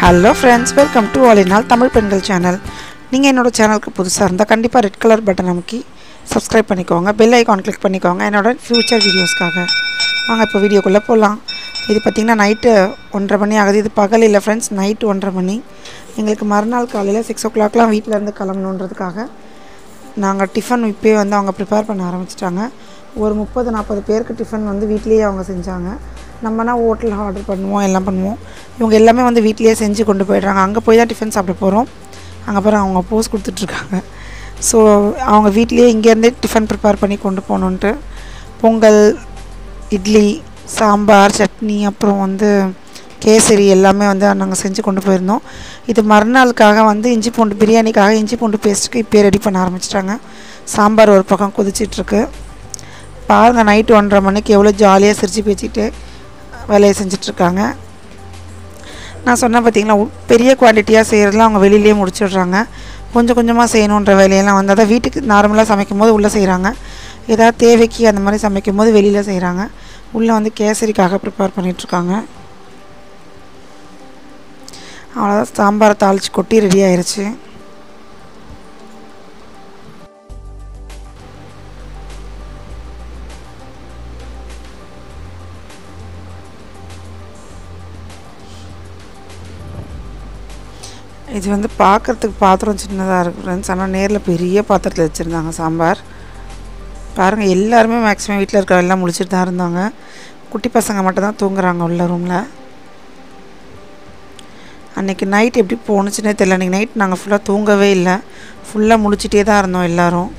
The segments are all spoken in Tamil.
Hello friends, welcome to all in all Tamil பெண்கள் சேனல். நீங்கள் என்னோடய சேனலுக்கு புதுசாக இருந்தால் கண்டிப்பாக ரெட் கலர் பட்டன் அமைக்கி சப்ஸ்கிரைப் பண்ணிக்கோங்க, பெல் ஐக்கான் கிளிக் பண்ணிக்கோங்க என்னோடய ஃப்யூச்சர் வீடியோஸ்க்காக. வாங்க இப்போ வீடியோக்குள்ளே போகலாம். இது பார்த்திங்கன்னா நைட்டு 1:30 மணி ஆகுது. இது பகல் இல்லை ஃப்ரெண்ட்ஸ், நைட்டு 1:30 மணி. எங்களுக்கு மறுநாள் காலையில் 6 o'clockலாம் வீட்டிலேருந்து கிளம்பணுன்றதுக்காக நாங்கள் டிஃபன் இப்போயே அவங்க ப்ரிப்பேர் பண்ண ஆரம்பிச்சிட்டாங்க. ஒரு 30-40 பேருக்கு டிஃபன் வீட்லேயே அவங்க செஞ்சாங்க. நம்மனா ஹோட்டலில் ஆர்டர் பண்ணுவோம், எல்லாம் பண்ணுவோம். இவங்க எல்லாமே வீட்லேயே செஞ்சு கொண்டு போயிடுறாங்க. அங்கே போய் தான் டிஃபன் சாப்பிட போகிறோம். அங்கே அப்புறம் அவங்க போஸ் கொடுத்துட்ருக்காங்க. ஸோ அவங்க வீட்லேயே இங்கேருந்தே டிஃபன் ப்ரிப்பேர் பண்ணி கொண்டு போகணுன்ட்டு பொங்கல், இட்லி, சாம்பார், சட்னி, அப்புறம் கேசரி எல்லாமே நாங்கள் செஞ்சு கொண்டு போயிருந்தோம். இது மறுநாளுக்காக இஞ்சி பூண்டு பிரியாணிக்காக இஞ்சி பூண்டு பேஸ்ட்டுக்கு இப்போயே ரெடி பண்ண ஆரம்பிச்சிட்டாங்க. சாம்பார் ஒரு பக்கம் கொதிச்சிட்ருக்கு. பாருங்கள், நைட்டு 1:30 மணிக்கு எவ்வளோ ஜாலியாக சிரித்து பேசிட்டு வேலையை செஞ்சிட்ருக்காங்க. நான் சொன்னேன் பார்த்திங்களா, பெரிய குவான்டிட்டியாக செய்கிறதுலாம் அவங்க வெளியிலேயே முடிச்சிடுறாங்க. கொஞ்சம் கொஞ்சமாக செய்யணுன்ற வேலையெல்லாம் அதான் வீட்டுக்கு நார்மலாக சமைக்கும் போது உள்ளே செய்கிறாங்க. ஏதாவது தேவைக்கு அந்த மாதிரி சமைக்கும் போது வெளியில் செய்கிறாங்க. உள்ளே கேசரிக்காக ப்ரிப்பேர் பண்ணிகிட்ருக்காங்க. அவ்வளோதான், சாம்பாரை தாளித்து கொட்டி ரெடி ஆயிடுச்சு. இது பார்க்குறதுக்கு பாத்திரம் சின்னதாக இருக்குது ஃப்ரெண்ட்ஸ், ஆனால் நேரில் பெரிய பாத்திரத்தில் வச்சுருந்தாங்க சாம்பார். பாருங்கள், எல்லாருமே மேக்ஸிமம் வீட்டில் இருக்கிற எல்லாம் முடிச்சுட்டு தான் இருந்தாங்க. குட்டி பசங்க மட்டும் தான் தூங்குறாங்க உள்ள ரூமில். அன்றைக்கி நைட் எப்படி போணுச்சுன்னே தெரியல. அன்றைக்கி நைட் நாங்கள் ஃபுல்லாக தூங்கவே இல்லை, ஃபுல்லாக முடிச்சிட்டே தான் இருந்தோம் எல்லோரும்.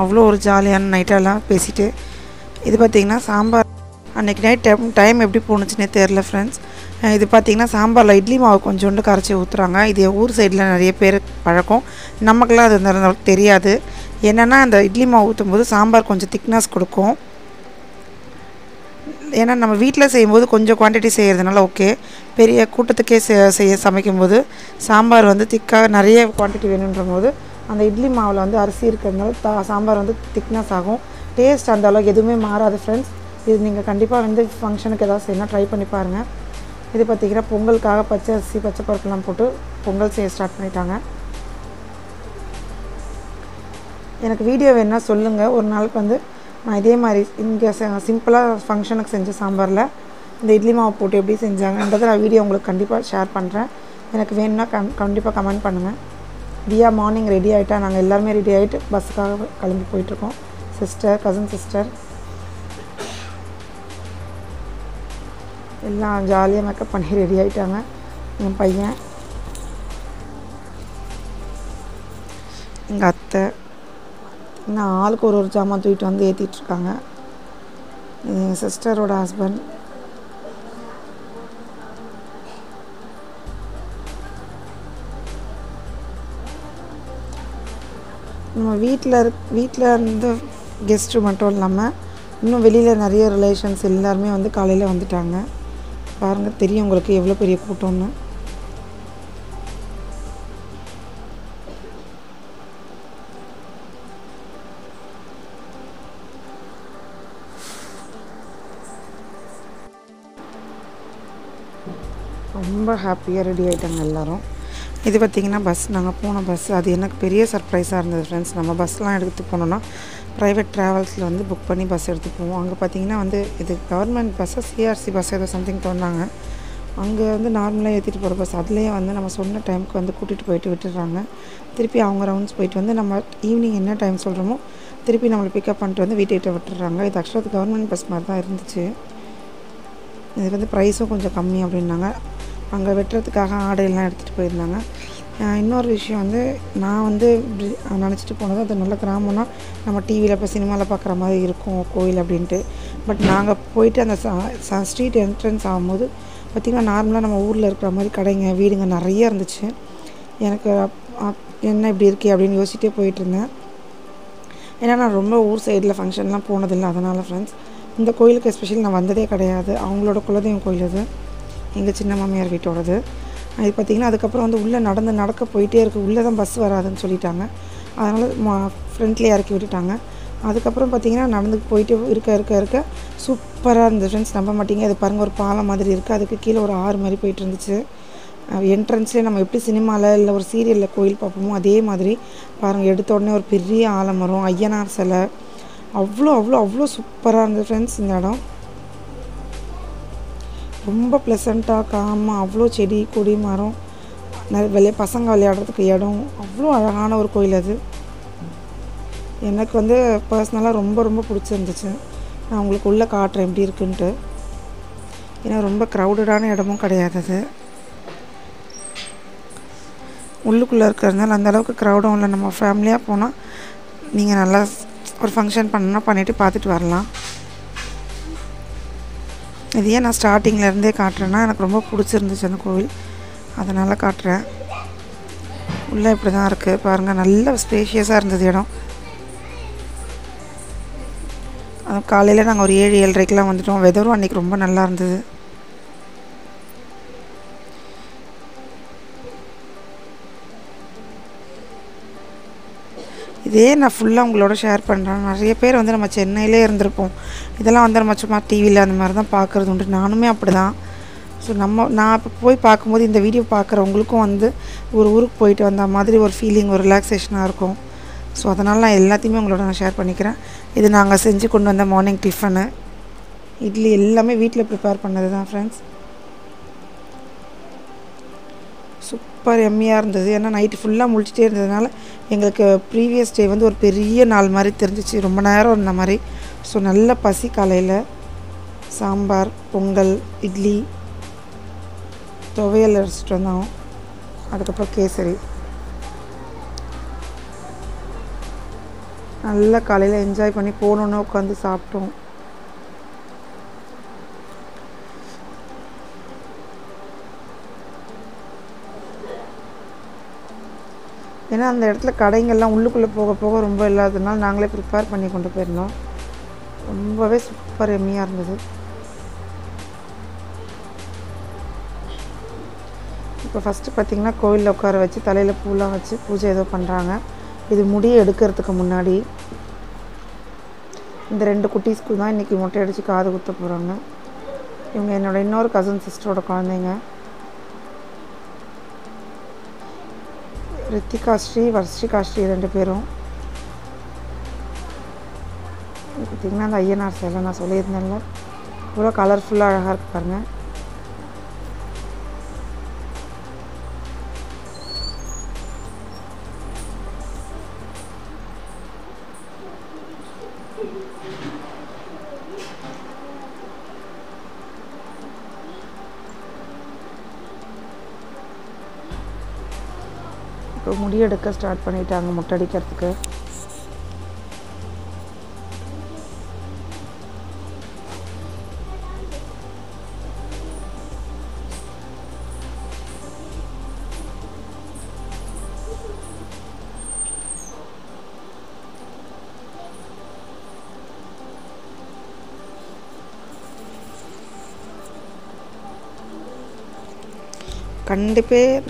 அவ்வளோ ஒரு ஜாலியான நைட்டெல்லாம் பேசிட்டு. இது பார்த்திங்கன்னா சாம்பார் அன்றைக்கி நைட் டைம் எப்படி போணுச்சுன்னே தெரில ஃப்ரெண்ட்ஸ். இது பார்த்திங்கன்னா சாம்பாரில் இட்லி மாவு கொஞ்சோண்டு கரைச்சி ஊற்றுறாங்க. இது ஊர் சைடில் நிறைய பேர் பழக்கம். நமக்கெல்லாம் அது இருந்தாலும் தெரியாது. என்னென்னா, அந்த இட்லி மாவு ஊற்றும்போது சாம்பார் கொஞ்சம் திக்னஸ் கொடுக்கும். ஏன்னா நம்ம வீட்டில் செய்யும்போது கொஞ்சம் குவான்டிட்டி செய்கிறதுனால ஓகே. பெரிய கூட்டத்துக்கே சமைக்கும்போது சாம்பார் திக்காக நிறைய குவான்டிட்டி வேணுன்ற போது அந்த இட்லி மாவில் அரிசி இருக்கிறதுனால சாம்பார் திக்னஸ் ஆகும். டேஸ்ட் அந்த அளவுக்கு எதுவுமே மாறாது ஃப்ரெண்ட்ஸ். இது நீங்கள் கண்டிப்பாக ஃபங்க்ஷனுக்கு ஏதாவது செய்யணும், ட்ரை பண்ணி பாருங்கள். இது பார்த்திங்கன்னா பொங்கலுக்காக பச்சை அரிசி பச்சை பருப்புலாம் போட்டு பொங்கல் செய்ய ஸ்டார்ட் பண்ணிட்டாங்க. எனக்கு வீடியோ வேணுன்னா சொல்லுங்கள். ஒரு நாளுக்கு நான் இதே மாதிரி இங்கே சிம்பிளாக ஃபங்க்ஷனுக்கு செஞ்ச சாம்பாரில் இந்த இட்லி மாவு போட்டு எப்படி செஞ்சாங்கன்றதை நான் வீடியோ உங்களுக்கு கண்டிப்பாக ஷேர் பண்ணுறேன். எனக்கு வேணும்னா கண்டிப்பாக கமெண்ட் பண்ணுங்கள். தியா மார்னிங் ரெடி ஆகிட்டா. நாங்கள் எல்லாருமே ரெடி ஆகிட்டு பஸ்ஸுக்காக கிளம்பி போயிட்டுருக்கோம். சிஸ்டர், கசின் சிஸ்டர் எல்லாம் ஜாலியாக மேக்கப் பண்ணி ரெடி ஆகிட்டாங்க. என் பையன், எங்கள் அத்தை, இன்னும் ஆளுக்கு ஒரு ஜாமான் தூக்கிட்டு ஏற்றிட்டுருக்காங்க. இது என் சிஸ்டரோட ஹஸ்பண்ட். நம்ம வீட்டில் இருந்து கெஸ்ட்டு மட்டும் இல்லாமல் இன்னும் வெளியில் நிறைய ரிலேஷன்ஸ் எல்லாருமே காலையில் வந்துட்டாங்க. பாருங்கள், தெரியும் உங்களுக்கு எவ்வளோ பெரிய கூட்டம்னு. ரொம்ப ஹாப்பியாக ரெடி ஆகிட்டாங்க எல்லோரும். இது பார்த்திங்கன்னா பஸ், நாங்கள் போன பஸ், அது எனக்கு பெரிய சர்ப்ரைஸாக இருந்தது ஃப்ரெண்ட்ஸ். நம்ம பஸ்லாம் எடுத்து போனோன்னா ப்ரைவேட் ட்ராவல்ஸில் புக் பண்ணி பஸ் எடுத்து போவோம். அங்கே பார்த்திங்கன்னா இது கவர்மெண்ட் பஸ்ஸை சிஆர்சி பஸ் ஏதோ சம்திங் தோணுனாங்க. அங்கே நார்மலாக ஏற்றிட்டு போகிற பஸ், அதுலேயே நம்ம சொன்ன டைமுக்கு கூட்டிகிட்டு போயிட்டு விட்டுடுறாங்க. திருப்பி அவங்க ரவுண்ட்ஸ் போயிட்டு நம்ம ஈவினிங் என்ன டைம் சொல்கிறோமோ திருப்பி நம்மளை பிக்கப் பண்ணிட்டு வீட்டுக்கிட்ட விட்டுடுறாங்க. இது ஆக்சுவலாக கவர்மெண்ட் பஸ் மாதிரி தான் இருந்துச்சு. இது ப்ரைஸும் கொஞ்சம் கம்மி அப்படின்னாங்க. அங்கே வெட்டுறதுக்காக ஆடையெல்லாம் எடுத்துகிட்டு போயிருந்தாங்க. இன்னொரு விஷயம் நான் நினச்சிட்டு போனது அது நல்ல கிராமம்னா நம்ம டிவியில் இப்போ சினிமாவில் பார்க்குற மாதிரி இருக்கும் கோயில் அப்படின்ட்டு. பட் நாங்கள் போயிட்டு அந்த ஸ்ட்ரீட் என்ட்ரன்ஸ் ஆகும்போது பார்த்திங்கன்னா நார்மலாக நம்ம ஊரில் இருக்கிற மாதிரி கடைங்க வீடுங்க நிறைய இருந்துச்சு. எனக்கு என்ன இப்படி இருக்கே அப்படின்னு யோசிச்சுட்டே போயிட்டுருந்தேன். ஏன்னா நான் ரொம்ப ஊர் சைடில் ஃபங்க்ஷன்லாம் போனதில்லை. அதனால் ஃப்ரெண்ட்ஸ், இந்த கோயிலுக்கு எஸ்பெஷலி நான் வந்ததே கிடையாது. அவங்களோட குலதெய்வம் கோயில் இது, எங்கள் சின்ன மாமியார் வீட்டோடது. இது பார்த்திங்கன்னா அதுக்கப்புறம் உள்ளே நடக்க போயிட்டே இருக்குது. உள்ளே தான் பஸ் வராதுன்னு சொல்லிட்டாங்க. அதனால் ஃப்ரெண்ட்லேயே இறக்கி விட்டுட்டாங்க. அதுக்கப்புறம் பார்த்திங்கன்னா நடந்து போயிட்டு இருக்க சூப்பராக இருந்தது ஃப்ரெண்ட்ஸ். நம்ப மாட்டிங்க, அது பாருங்கள், ஒரு பாலம் மாதிரி இருக்குது. அதுக்கு கீழே ஒரு ஆறு மாதிரி போயிட்டு இருந்துச்சு. என்ட்ரன்ஸ்லேயே நம்ம எப்படி சினிமாவில் இல்லை ஒரு சீரியலில் கோயில் பார்ப்போமோ அதே மாதிரி பாருங்கள். எடுத்த உடனே ஒரு பெரிய ஆலமரம், ஐயனார் சிலை, அவ்வளோ அவ்வளோ அவ்வளோ சூப்பராக இருந்தது ஃப்ரெண்ட்ஸ். இந்த இடம் ரொம்ப ப்ளசண்ட்டாக காமாக, அவ்வளோ செடி கொடி மரம், நிறைய பசங்க விளையாடுறதுக்கு இடம், அவ்வளோ அழகான ஒரு கோயில் அது. எனக்கு வந்து பர்சனலாக ரொம்ப ரொம்ப பிடிச்சிருந்துச்சு. நான் உங்களுக்கு உள்ளே காட்டுறேன் எப்படி இருக்குன்ட்டு. ஏன்னா ரொம்ப க்ரௌடடான இடமும் கிடையாது அது. உள்ளுக்குள்ளே இருக்கிறதுனால அந்தளவுக்கு க்ரௌடும் இல்லை. நம்ம ஃபேமிலியாக போனால் நீங்கள் நல்லா ஒரு ஃபங்க்ஷன் பண்ணால் பண்ணிவிட்டு பார்த்துட்டு வரலாம். இது ஏன் நான் ஸ்டார்டிங்லேருந்தே காட்டுறேன்னா எனக்கு ரொம்ப பிடிச்சிருந்துச்சு அந்த கோவில், அதனால் காட்டுறேன். உள்ளே இப்படி தான் இருக்குது பாருங்கள். நல்ல ஸ்பேஷியஸாக இருந்தது இடம். காலையில் நாங்கள் ஒரு 7-7:30க்கெலாம் வந்துட்டோம். வெதரும் அன்றைக்கி ரொம்ப நல்லா இருந்தது. இதே நான் ஃபுல்லாக உங்களோட ஷேர் பண்ணுறேன். நிறைய பேர் வந்து நம்ம சென்னையிலே இருந்திருப்போம். இதெல்லாம் வந்து நம்ம சும்மா டிவியில் அந்த மாதிரி தான் பார்க்குறது உண்டு. நானுமே அப்படி தான். ஸோ நான் இப்போ போய் பார்க்கும்போது இந்த வீடியோ பார்க்குறவங்களுக்கும் வந்து ஒரு ஊருக்கு போயிட்டு வந்த மாதிரி ஒரு ஃபீலிங், ஒரு ரிலாக்ஸேஷனாக இருக்கும். ஸோ அதனால் நான் எல்லாத்தையுமே உங்களோட நான் ஷேர் பண்ணிக்கிறேன். இது நாங்கள் செஞ்சு கொண்டு வந்த மார்னிங் டிஃபனு, இட்லி எல்லாமே வீட்டில் ப்ரிப்பேர் பண்ணது தான் ஃப்ரெண்ட்ஸ். சூப்பர் எம்மியாக இருந்தது. ஏன்னா நைட்டு ஃபுல்லாக முழிச்சிட்டே இருந்ததுனால எங்களுக்கு ப்ரீவியஸ் டே வந்து ஒரு பெரிய நாள் மாதிரி தெரிஞ்சிச்சு, ரொம்ப நேரம் இருந்த மாதிரி. ஸோ நல்ல பசி. காலையில் சாம்பார், பொங்கல், இட்லி, துவையல் அரைச்சிட்டு வந்தோம். அதுக்கப்புறம் கேசரி. நல்லா காலையில் என்ஜாய் பண்ணி போனோன்னு உட்காந்து சாப்பிட்டோம். ஏன்னா அந்த இடத்துல கடைங்கள்லாம் உள்ளுக்குள்ளே போக போக ரொம்ப இல்லாததுனால நாங்களே ப்ரிப்பேர் பண்ணி கொண்டு போயிருந்தோம். ரொம்பவே சூப்பர் எம்மியாக இருந்தது. இப்போ ஃபஸ்ட்டு பார்த்திங்கன்னா கோவிலில் உட்கார வச்சு தலையில் பூலாம் வச்சு பூஜை ஏதோ பண்ணுறாங்க. இது முடியை எடுக்கிறதுக்கு முன்னாடி இந்த 2 குட்டீஸ்க்கு தான் இன்றைக்கி மொட்டை அடித்து காது குத்த போகிறாங்க. இவங்க என்னோடய இன்னொரு கசின் சிஸ்டரோட குழந்தைங்க. ரித்திகா ஸ்ரீ, வர்ஷிகா ஸ்ரீ 2 பேரும். பார்த்திங்கன்னா அந்த ஐயனார் சிலை நான் சொல்லியிருந்தேன்ல, இவ்வளோ கலர்ஃபுல்லாக அழகாக இருக்கு பாருங்கள். இப்போ முடியெடுக்க ஸ்டார்ட் பண்ணிட்டாங்க மொட்டை அடிக்கிறதுக்கு.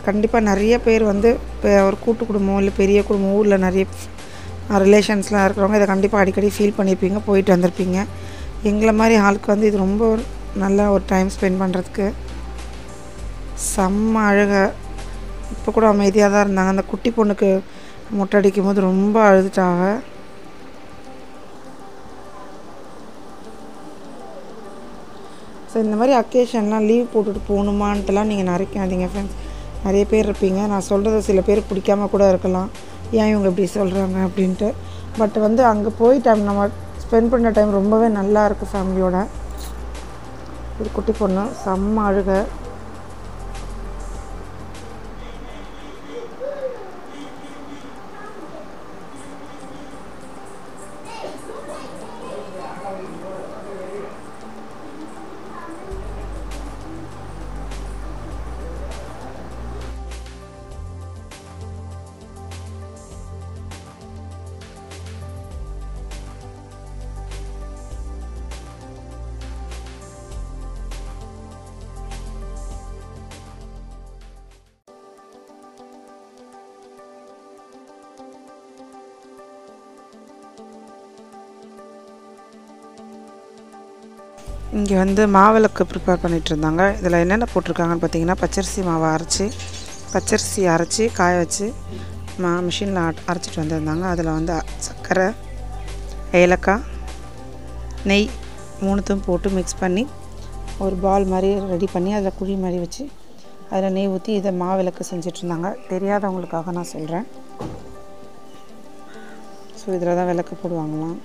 கண்டிப்பாக நிறைய பேர் வந்து இப்போ ஒரு கூட்டு குடும்பம் இல்லை பெரிய குடும்பம், ஊரில் நிறைய ரிலேஷன்ஸ்லாம் இருக்கிறவங்க இதை கண்டிப்பாக அடிக்கடி ஃபீல் பண்ணியிருப்பீங்க, போயிட்டு வந்திருப்பீங்க. எங்களை மாதிரி ஆளுக்கு வந்து இது ரொம்ப நல்ல ஒரு டைம் ஸ்பெண்ட் பண்ணுறதுக்கு. செம்ம அழுக. இப்போ கூட அமைதியாக தான் இருந்தாங்க. அந்த குட்டி பொண்ணுக்கு மொட்டை அடிக்கும் போது ரொம்ப அழுதுட்டாங்க. ஸோ இந்த மாதிரி அக்கேஷன்லாம் லீவ் போட்டுட்டு போகணுமான்ட்டுலாம் நீங்கள் நினைக்காதீங்க ஃப்ரெண்ட்ஸ். நிறைய பேர் இருப்பீங்க, நான் சொல்கிறது சில பேர் பிடிக்காம கூட இருக்கலாம், ஏன் இவங்க இப்படி சொல்கிறாங்க அப்படின்ட்டு. பட் வந்து அங்கே போய் டைம் நம்ம ஸ்பெண்ட் பண்ண டைம் ரொம்பவே நல்லா இருக்குது ஃபேமிலியோட. இது குட்டி பொண்ணு செம்ம அழுக. இங்கே வந்து மாவிளக்கு ப்ரிப்பேர் பண்ணிகிட்டு இருந்தாங்க. இதில் என்னென்ன போட்டிருக்காங்கன்னு பார்த்தீங்கன்னா, பச்சரிசி மாவை பச்சரிசி அரைச்சி காய வச்சு மிஷினில் அரைச்சிட்டு வந்திருந்தாங்க. அதில் வந்து சர்க்கரை, ஏலக்காய், நெய் மூணுத்தையும் போட்டு மிக்ஸ் பண்ணி ஒரு பால் மாதிரி ரெடி பண்ணி அதில் குழி மாதிரி வச்சு அதில் நெய் ஊற்றி இதை மாவிளக்கு செஞ்சிட்ருந்தாங்க. தெரியாதவங்களுக்காக நான் சொல்கிறேன். ஸோ இதில் தான் விளக்கு போடுவாங்களாம்.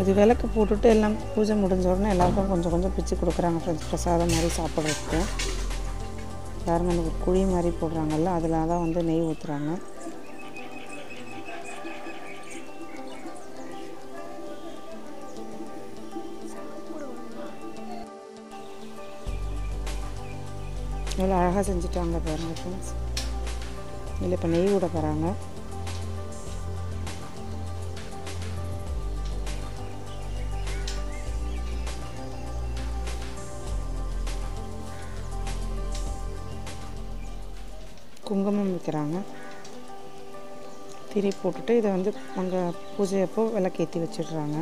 இது விளக்கு போட்டுட்டு எல்லாம் பூஜை முடிஞ்ச உடனே எல்லாருக்கும் கொஞ்சம் கொஞ்சம் பிச்சு கொடுக்குறாங்க ஃப்ரெண்ட்ஸ், பிரசாதம் மாதிரி சாப்பிட்றதுக்கு. பாருங்க, அந்த ஒரு குழி மாதிரி போடுறாங்கல்ல, அதில் தான் வந்து நெய் ஊற்றுறாங்க. எவ்வளோ அழகாக செஞ்சுட்டாங்க பாருங்கள் ஃப்ரெண்ட்ஸ். இதில் இப்போ நெய் விட போகிறாங்க. குங்குமம் வைக்கிறாங்க. திரி போட்டுட்டு இதை வந்து அங்கே பூஜை அப்போ விளக்கேற்றி வச்சிடுறாங்க.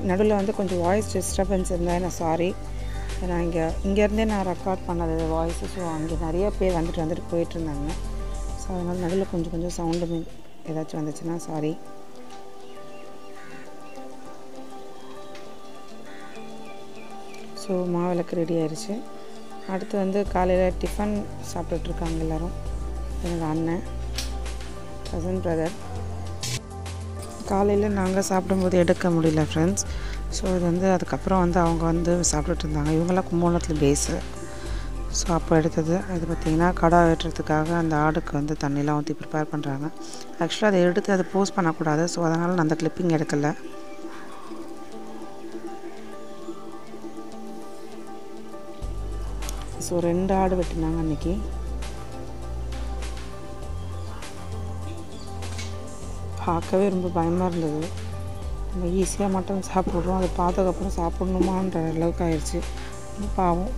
நடுவில் வந்து கொஞ்சம் வாய்ஸ் டிஸ்டர்பன்ஸ் இருந்தால் நான் சாரி. நான் இங்கேருந்தே நான் ரெக்கார்ட் பண்ணது வாய்ஸு. ஸோ அங்கே நிறைய பேர் வந்துட்டு போயிட்டுருந்தாங்க. ஸோ அதனால் நடுவில் கொஞ்சம் சவுண்டு ஏதாச்சும் வந்துச்சுன்னா சாரி. ஸோ மாவிளக்கு ரெடி ஆயிடுச்சு. அடுத்து வந்து காலையில் டிஃபன் சாப்பிட்டுட்ருக்காங்க எல்லோரும். என்னோடய அண்ணன், கசன் பிரதர். காலையில் நாங்கள் சாப்பிடும்போது எடுக்க முடியல ஃப்ரெண்ட்ஸ். ஸோ இது வந்து அதுக்கப்புறம் வந்து அவங்க வந்து சாப்பிட்டுட்டு இருந்தாங்க. இவங்களாம் கும்பகோணத்தில் பேஸு. ஸோ அப்போ எடுத்தது. இது பார்த்திங்கன்னா கடா வெட்டுறதுக்காக அந்த ஆடுக்கு வந்து தண்ணிலாம் ஊற்றி ப்ரிப்பேர் பண்ணுறாங்க. ஆக்சுவலாக அதை எடுத்து அதை போஸ்ட் பண்ணக்கூடாது. ஸோ அதனால் நான் அந்த கிளிப்பிங் எடுக்கலை. ஸோ 2 ஆடு வெட்டினாங்க அன்றைக்கி. பார்க்கவே ரொம்ப பயமாக இருந்தது. நம்ம ஈஸியாக மட்டன் சாப்பிட்றோம், அதை பார்த்ததுக்கப்புறம் சாப்பிட்ணுமான்ற அளவுக்கு ஆயிடுச்சு. பாவம்.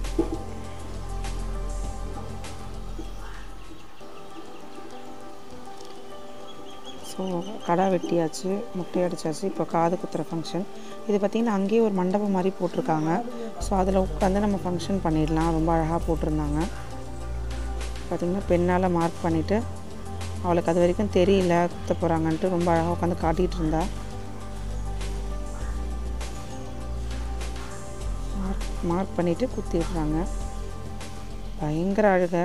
ஸோ கடை வெட்டியாச்சு, முட்டை அடித்தாச்சு. இப்போ காது குத்துற ஃபங்க்ஷன். இது பார்த்திங்கன்னா அங்கேயே ஒரு மண்டபம் மாதிரி போட்டிருக்காங்க. ஸோ அதில் உட்காந்து நம்ம ஃபங்க்ஷன் பண்ணிடலாம். ரொம்ப அழகாக போட்டிருந்தாங்க. பார்த்திங்கன்னா பெண்ணால் மார்க் பண்ணிவிட்டு அவளுக்கு அது வரைக்கும் தெரியல குத்த போகிறாங்கன்ட்டு ரொம்ப அழகாக உட்காந்து காட்டிகிட்டு இருந்தா. மார்க் பண்ணிவிட்டு குத்தி விட்றாங்க. பயங்கர அழுகை.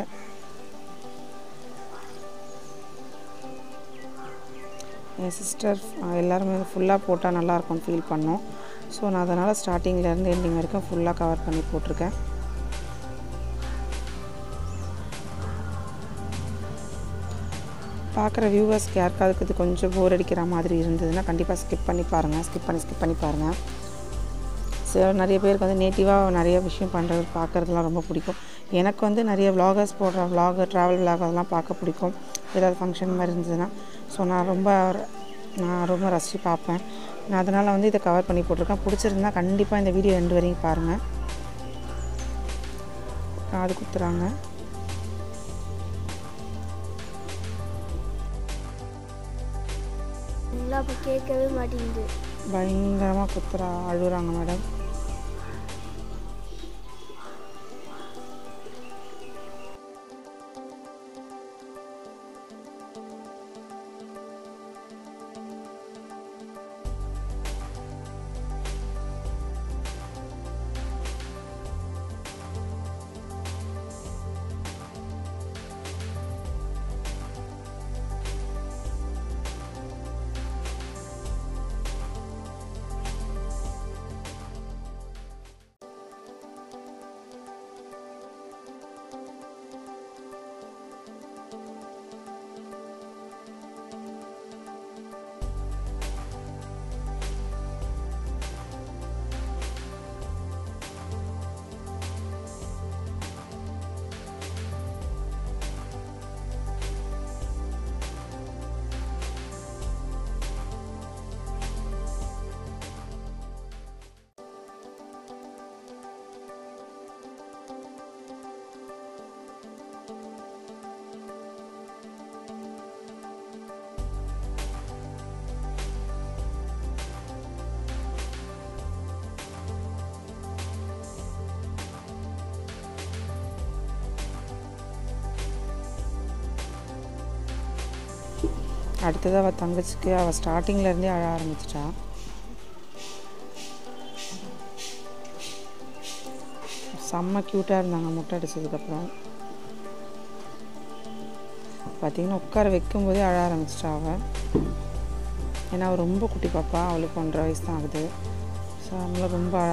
என் சிஸ்டர் எல்லாருமே ஃபுல்லாக போட்டால் நல்லாயிருக்கும்னு ஃபீல் பண்ணோம். ஸோ நான் அதனால் ஸ்டார்டிங்லேருந்து எண்டிங் வரைக்கும் ஃபுல்லாக கவர் பண்ணி போட்டிருக்கேன். பார்க்குற வியூவர்ஸ்க்கு யாருக்காவது இது கொஞ்சம் போர் அடிக்கிற மாதிரி இருந்ததுன்னா கண்டிப்பாக ஸ்கிப் பண்ணி பாருங்கள். ஸோ நிறைய பேருக்கு வந்து நேட்டிவாக நிறைய விஷயம் பண்ணுறது பார்க்குறதுலாம் ரொம்ப பிடிக்கும். எனக்கு வந்து நிறைய விலாகர்ஸ் போடுற ட்ராவல் விலாக் அதெல்லாம் பார்க்க பிடிக்கும். ஏதாவது ஃபங்க்ஷன் மாதிரி இருந்ததுன்னா. ஸோ நான் ரொம்ப ரசித்து பார்ப்பேன். நான் அதனால் வந்து இதை கவர் பண்ணி போட்டிருக்கேன். பிடிச்சிருந்தா கண்டிப்பாக இந்த வீடியோ 2 வரையும் பாருங்கள். காது குத்துறாங்க. கேட்கவே மாட்டேங்குது. பயங்கரமாக அழுகுறாங்க மேடம். அடுத்தது அவள் தங்கச்சிக்கு அவள் ஸ்டார்டிங்லேருந்தே அழ ஆரம்பிச்சிட்டா. செம்ம க்யூட்டாக இருந்தாங்க முட்டை அடித்ததுக்கப்புறம். பார்த்திங்கன்னா உட்கார வைக்கும்போதே அழ ஆரம்பிச்சிட்டா அவள். ஏன்னா அவள் ரொம்ப குட்டி பாப்பா, அவளுக்கு 1.5 வயசு தான் ஆகுது. ஸோ அதனால் ரொம்ப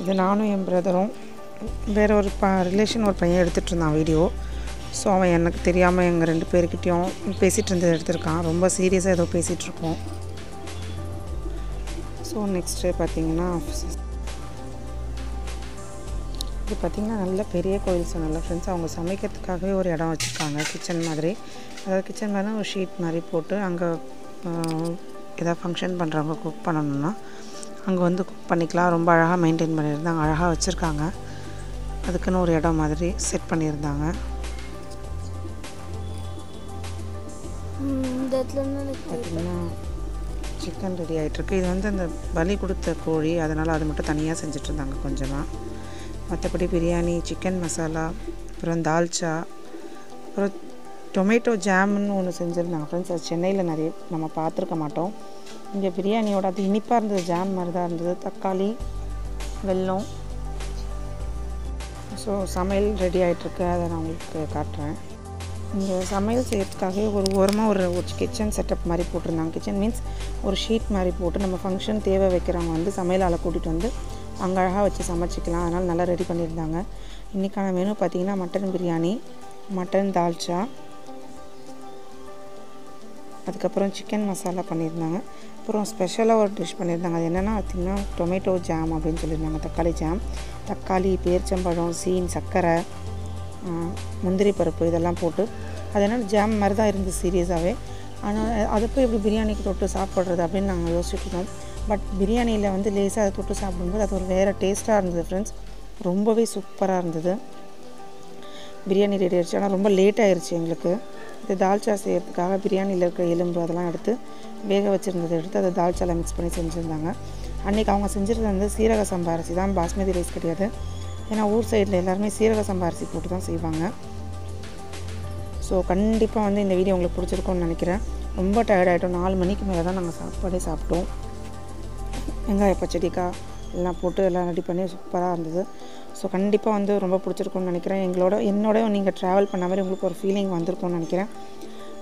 இது நானும் என் பிரதரும் வேறு ஒரு ரிலேஷன் ஒரு பையன் எடுத்துகிட்டு இருந்தான் வீடியோ. ஸோ அவன் எனக்கு தெரியாமல் எங்கள் 2 பேர்கிட்டையும் பேசிகிட்டு இருந்தது எடுத்திருக்கான். ரொம்ப சீரியஸாக ஏதோ பேசிகிட்ருக்கோம். ஸோ நெக்ஸ்ட்டு பார்த்திங்கன்னா இது பார்த்திங்கன்னா நல்ல பெரிய கோயில் சொன்னால ஃப்ரெண்ட்ஸ். அவங்க சமைக்கிறதுக்காகவே ஒரு இடம் வச்சுருக்காங்க, கிச்சன் மாதிரி. அதாவது கிச்சன் மாதிரி ஒரு ஷீட் மாதிரி போட்டு அங்கே எதாவது ஃபங்க்ஷன் பண்ணுறவங்க குக் பண்ணணுன்னா அங்கே வந்து குக் பண்ணிக்கலாம். ரொம்ப அழகாக மெயின்டைன் பண்ணியிருந்தாங்க, அழகாக வச்சுருக்காங்க. அதுக்குன்னு ஒரு இடம் மாதிரி செட் பண்ணியிருந்தாங்க. பார்த்திங்கன்னா சிக்கன் ரெடி ஆகிட்டுருக்கு. இது வந்து அந்த பலி கொடுத்த கோழி, அதனால் அது மட்டும் தனியாக செஞ்சிட்ருந்தாங்க கொஞ்சமாக. மற்றபடி பிரியாணி, சிக்கன் மசாலா, அப்புறம் தால்ச்சா, அப்புறம் டொமேட்டோ ஜாமுன்னு ஒன்று செஞ்சுருந்தாங்க ஃப்ரெண்ட்ஸ். அது சென்னையில் நிறைய நம்ம பார்த்துருக்க மாட்டோம். இங்கே பிரியாணியோட அது இனிப்பாக இருந்தது, ஜாம் மாதிரி தான் இருந்தது. தக்காளி, வெல்லம். ஸோ சமையல் ரெடி ஆகிட்டுருக்கு, அதை நான் உங்களுக்கு காட்டுறேன். இங்கே சமையல் செய்கிறதுக்காகவே ஒரு ஓரமாக ஒரு கிச்சன் செட்டப் மாதிரி போட்டிருந்தாங்க. கிச்சன் மீன்ஸ் ஒரு ஷீட் மாதிரி போட்டு நம்ம ஃபங்க்ஷன் தேவை வைக்கிறவங்க வந்து சமையல் ஆளை கூட்டிகிட்டு வந்து அங்கே அழகாக வச்சு சமைச்சிக்கலாம். அதனால் நல்லா ரெடி பண்ணியிருந்தாங்க. இன்றைக்கான மெனு பார்த்திங்கன்னா மட்டன் பிரியாணி, மட்டன் தால்ச்சா, அதுக்கப்புறம் சிக்கன் மசாலா பண்ணியிருந்தாங்க. அப்புறம் ஸ்பெஷலாக ஒரு டிஷ் பண்ணியிருந்தாங்க. அது என்னென்னா பார்த்திங்கன்னா டொமேட்டோ ஜாம் அப்படின்னு சொல்லியிருந்தாங்க. தக்காளி ஜாம், தக்காளி, பேரிச்சம்பழம், சீன், சர்க்கரை, முந்திரி பருப்பு இதெல்லாம் போட்டு அது என்னென்னா ஜாம் மாதிரி தான் இருந்தது சீரியஸாகவே. ஆனால் அதை போய் எப்படி பிரியாணிக்கு தொட்டு சாப்பிட்றது அப்படின்னு நாங்கள் யோசிச்சுட்டு இருந்தோம். பட் பிரியாணியில் வந்து லேசாக அதை தொட்டு சாப்பிடும்போது அது ஒரு வேறு டேஸ்ட்டாக இருந்தது ஃப்ரெண்ட்ஸ். ரொம்பவே சூப்பராக இருந்தது. பிரியாணி ரெடி ஆகிடுச்சு. ஆனால் ரொம்ப லேட் ஆகிடுச்சு எங்களுக்கு. இது தால்ச்சா செய்கிறதுக்காக பிரியாணியில் இருக்க எலும்பு அதெல்லாம் எடுத்து வேக வச்சுருந்ததை எடுத்து அதை தால்ச்சாவில் மிக்ஸ் பண்ணி செஞ்சுருந்தாங்க. அன்றைக்கி அவங்க செஞ்சுருந்தது வந்து சீரக சம்பா அரிசி தான், பாஸ்மதி ரைஸ் கிடையாது. ஏன்னா ஊர் சைடில் எல்லாருமே சீரக சம்பா அரிசி போட்டு தான் செய்வாங்க. ஸோ கண்டிப்பாக வந்து இந்த வீடியோ உங்களுக்கு பிடிச்சிருக்கும்னு நினைக்கிறேன். ரொம்ப டயர்டாகிட்டோம். 4 மணிக்கு மேலே தான் நாங்கள் சாப்பாடே சாப்பிட்டோம். வெங்காய பச்சடிக்காய் எல்லாம் போட்டு எல்லாம் ரெடி பண்ணி சூப்பராக இருந்தது. ஸோ கண்டிப்பாக வந்து ரொம்ப பிடிச்சிருக்கும்னு நினைக்கிறேன். என்னோட நீங்கள் ட்ராவல் பண்ண மாதிரி உங்களுக்கு ஒரு ஃபீலிங் வந்திருக்கும்னு நினைக்கிறேன்.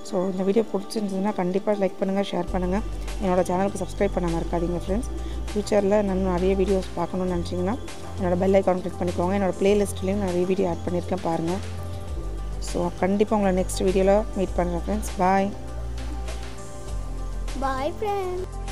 ஸோ இந்த வீடியோ பிடிச்சிருந்ததுன்னா கண்டிப்பாக லைக் பண்ணுங்கள், ஷேர் பண்ணுங்கள். என்னோடய சேனலுக்கு சப்ஸ்கிரைப் பண்ண மறக்காதீங்க ஃப்ரெண்ட்ஸ். ஃப்யூச்சரில் நான் நிறைய வீடியோஸ் பார்க்கணுன்னு நினச்சிங்கன்னா என்னோடய பெல் ஐக்கான் கிளிக் பண்ணிக்கோங்க. என்னோடய ப்ளேலிஸ்ட்லேயும் நிறைய வீடியோ ஆட் பண்ணியிருக்கேன், பாருங்கள். ஸோ கண்டிப்பாக உங்களை நெக்ஸ்ட் வீடியோவில் மீட் பண்ணுறேன் ஃப்ரெண்ட்ஸ். பாய் பாய் ஃப்ரெண்ட்ஸ்.